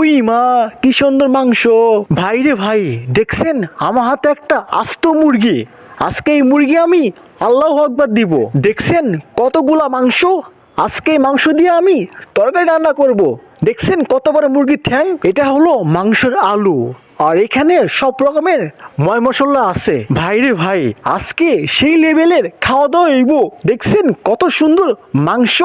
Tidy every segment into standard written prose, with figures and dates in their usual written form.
We মা, কি সুন্দর মাংস! ভাই রে ভাই, দেখছেন আমার হাতে একটা আস্ত মুরগি। আজকে এই মুরগি আমি আল্লাহু আকবার দিব। দেখছেন কতগুলা মাংস। আজকে এই মাংস দিয়ে আমি তরকারি রান্না করব। দেখছেন কত বড় মুরগির ঠ্যাং। এটা হলো মাংসের আলু, আর এখানে সব রকমের ময় মশলা আছে। ভাই রে ভাই, আজকে সেই লেভেলের খাওয়া দাওয়া হইব। দেখছেন কত সুন্দর মাংস।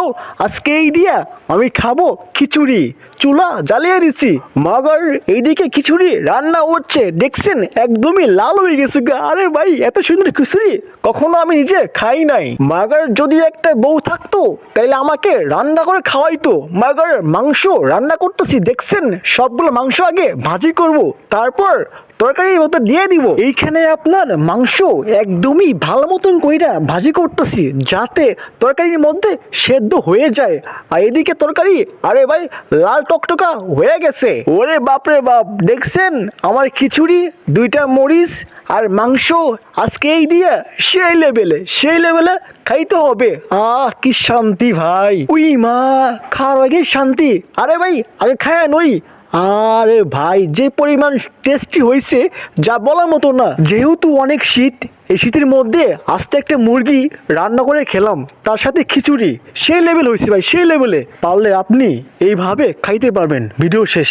আজকে এই দিয়া আমি খাবো খিচুড়ি। চুলা জ্বালিয়ে দিছি, মগর এইদিকে খিচুড়ি রান্না হচ্ছে। দেখছেন একদমই লাল হয়ে গেছে গা। আরে ভাই, এত সুন্দর খিচুড়ি কখনো আমি নিজে খাই নাই। মাগার যদি একটা বউ থাকতো তাইলে আমাকে রান্না করে খাওয়াইতো। মাগার মাংস রান্না করতেছি, দেখছেন সবগুলো মাংস আগে ভাজি করব, তারপর তরকারির মতো দিয়ে দিব। এইখানে আপনার মাংস একদমই ভালো মতন কইরা ভাজি করতেছি, যাতে তরকারির মধ্যে সেদ্ধ হয়ে যায়। আর এদিকে তরকারি আরে ভাই লাল টকটকা হয়ে গেছে। ওরে বাপরে বাপ, দেখছেন আমার খিচুড়ি, দুইটা মরিচ আর মাংস। আজকে এই দিয়ে সেই লেভেলে খাইতে হবে। কি শান্তি ভাই। উই মা, খাওয়ার আগে শান্তি। আরে ভাই আগে খায় নই। আরে ভাই, যে পরিমাণ টেস্টি হয়েছে যা বলার মতো না। যেহেতু অনেক শীত, এই শীতের মধ্যে আস্তে একটা মুরগি রান্না করে খেলাম, তার সাথে খিচুড়ি, সেই লেভেল হয়েছে ভাই, সেই লেভেলে। পারলে আপনি এইভাবে খাইতে পারবেন। ভিডিও শেষ।